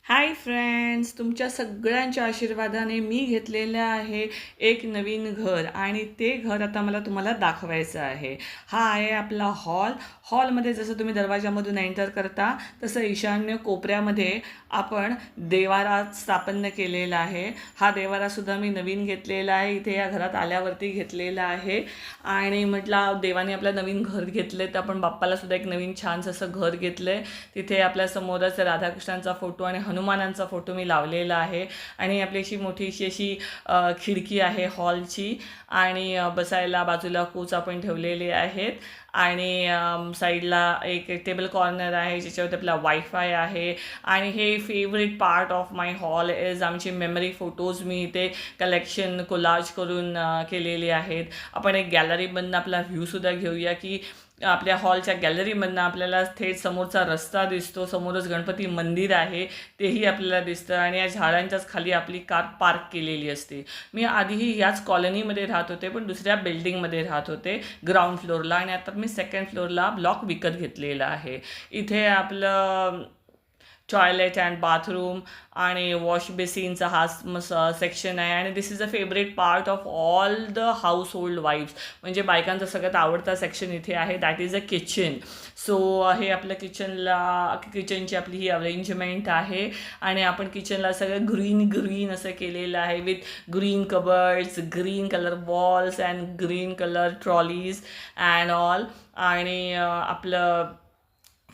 Hi friends, तुमच्या सगळ्यांच्या आशीर्वादाने मी घेतलेलं आहे एक नवीन घर आणि ते घर आता मला तुम्हाला दाखवायचं आहे. हा आहे आपला हॉलमध्ये जसं तुम्ही दरवाजामधून एंटर करता तसं ईशान्य कोपऱ्यामध्ये आपण देवारा स्थापन केलेला आहे. हा देवारासुद्धा मी नवीन घेतलेला आहे. इथे या घरात आल्यावरती घेतलेला आहे आणि म्हटलं देवाने आपलं नवीन घर घेतलं तर आपण बाप्पालासुद्धा एक नवीन छानसं असं घर घेतलं आहे. तिथे आपल्यासमोरच राधाकृष्णांचा फोटो आणि हनुमानांचा फोटो मी लावलेला आहे आणि आपली अशी मोठीशी अशी खिडकी आहे हॉलची आणि बसायला बाजूला कोच आपण ठेवलेले आहेत आणि साईडला एक टेबल कॉर्नर आहे ज्याच्यावरती आपला वायफाय आहे आणि हे favourite part of my hall is आमची मेमरी फोटोज मी इथे कलेक्शन कोलाज करून केलेले आहेत. आपण एक गॅलरीमधनं आपला व्ह्यूसुद्धा घेऊया की आपल्या हॉलच्या गॅलरीमधनं आपल्याला थेट समोरचा रस्ता दिसतो, समोरच गणपती मंदिर आहे तेही आपल्याला दिसतं आणि या झाडांच्याच खाली आपली कार पार्क केलेली असते. मी आधीही याच कॉलनीमध्ये राहत होते पण दुसऱ्या बिल्डिंगमध्ये राहत होते ग्राउंड फ्लोअरला आणि आता मी सेकंड फ्लोअरला ब्लॉक विकत घेतलेला आहे. इथे आपलं टॉयलेट अँड बाथरूम आणि वॉश बेसिनचा हा सेक्शन आहे आणि this is a favourite part of all the household wives, म्हणजे बायकांचा सगळ्यात आवडता सेक्शन इथे आहे. That is a kitchen. So हे आपल्या किचनची आपली ही अरेंजमेंट आहे आणि आपण किचनला सगळं ग्रीन असं केलेलं आहे with green cupboards, green colour walls and green colour trolleys and all. आणि आपलं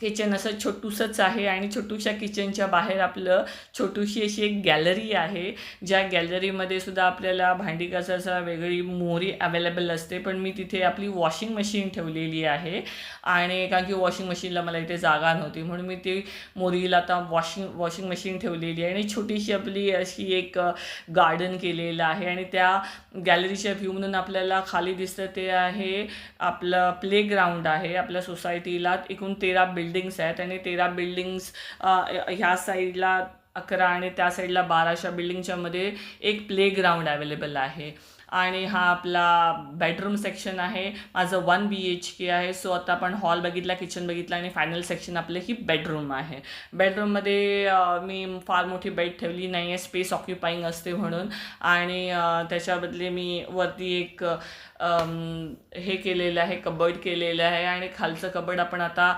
किचन असं छोटूसंच आहे आणि छोटूशा किचनच्या बाहेर आपलं छोटूशी अशी एक गॅलरी आहे ज्या गॅलरीमध्ये सुद्धा आपल्याला भांडी घासायला वेगळी मोरी अवेलेबल असते. पण मी तिथे आपली वॉशिंग मशीन ठेवलेली आहे आणि कारण की वॉशिंग मशीनला मला इथे जागा नव्हती म्हणून मी ती मोरीला आता वॉशिंग मशीन ठेवलेली आहे आणि छोटीशी आपली अशी एक गार्डन केलेलं आहे आणि त्या गॅलरीच्या व्ह्यूमधून आपल्याला खाली दिसतं ते आहे आपलं प्लेग्राऊंड आहे. आपल्या सोसायटीला एकूण 13 बिल्डिंग्स आहेत आणि 13 बिल्डिंग्स ह्या साईडला 11 आणि त्या साईडला 12 अशा बिल्डिंगच्या मध्ये एक प्लेग्राऊंड अवेलेबल आहे. आणि हा आपला बेडरूम सेक्शन आहे. माझं 1 BHK आहे. सो आता आपण हॉल बघितला, किचन बघितला आणि फायनल सेक्शन आपलं ही बेडरूम आहे. बेडरूममध्ये मी फार मोठी बेड ठेवली नाही आहे, स्पेस ऑक्युपाईंग असते म्हणून. आणि त्याच्याबदले मी वरती एक हे केलेलं आहे, कबर्ड केलेलं आहे आणि खालचं कबर्ड आपण आता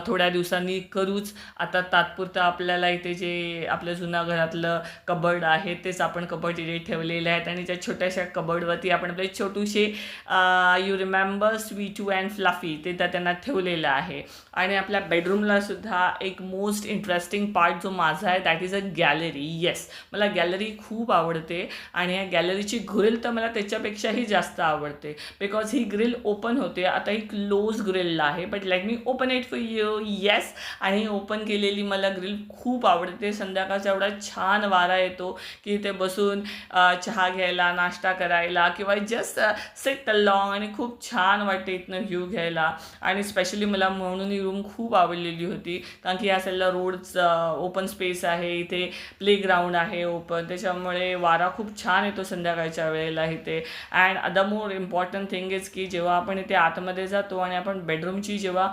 थोड्या दिवसांनी करूच. आता तात्पुरतं आपल्याला इथे जे आपल्या जुन्या घरातलं कबर्ड आहे तेच आपण कबर्ड इथे ठेवलेले आहेत आणि त्या छोट्याशा कबर्डवरती आपण आपले छोटूशे you remember Sweetu and Fluffy ते त्यांना ठेवलेलं आहे. आणि आपल्या बेडरूमला सुद्धा एक मोस्ट इंटरेस्टिंग पार्ट जो माझा आहे that is a gallery. Yes, मला गॅलरी खूप आवडते आणि या गॅलरीची ग्रिल तर मला त्याच्यापेक्षाही जास्त आवडते बिकॉज ही ग्रिल ओपन होते. आता ही क्लोज ग्रिल आहे but let me open it for you. Yes, आणि ओपन केलेली मला ग्रिल खूप आवडते. संध्याकाळचा एवढा छान वारा येतो की इथे बसून चहा घ्यायला, नाश्ता करायला किंवा जस्ट सिट अलॉंग आणि खूप छान वाटते इथनं व्ह्यू घ्यायला. आणि स्पेशली मला म्हणून ही रूम खूप आवडलेली होती कारण की या साईडला रोडच ओपन स्पेस आहे, इथे प्लेग्राऊंड आहे ओपन, त्याच्यामुळे वारा खूप छान येतो संध्याकाळच्या वेळेला इथे. And other more important thing is की जेव्हा आपण इथे आतमध्ये जातो आणि आपण बेडरूमची जेव्हा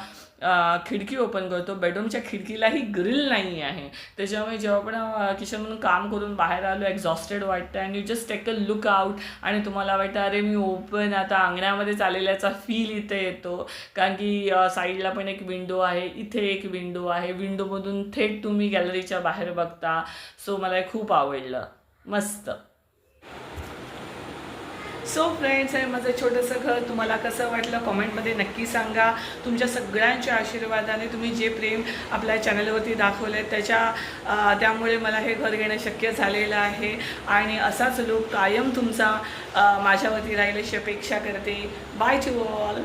खिडकी ओपन करतो, बेडरूमच्या खिडकीलाही ग्रिल नाही आहे. त्याच्यामुळे जेव्हा आपण किचनमधून काम करून बाहेर आलो एक्झॉस्टेड वाटतं and you just take a look out आणि तुम्हाला वाटतं अरे मी ओपन आता अंगणामध्ये चाललेल्याचा फील इथे येतो. कारण की साईडला पण एक विंडो आहे, इथे एक विंडो आहे, विंडोमधून थेट तुम्ही गॅलरीच्या बाहेर बघता. सो मला हे खूप आवडलं, मस्त. सो फ्रेंड्स, हे माझं छोटंसं घर तुम्हाला कसं वाटलं कॉमेंटमध्ये नक्की सांगा. तुमच्या सगळ्यांच्या आशीर्वादाने तुम्ही जे प्रेम आपल्या चॅनलवरती दाखवलं आहे त्यामुळे मला हे घर घेणं शक्य झालेलं आहे आणि असाच लोक कायम तुमचा माझ्यावरती राहील अशी अपेक्षा करते. By two all.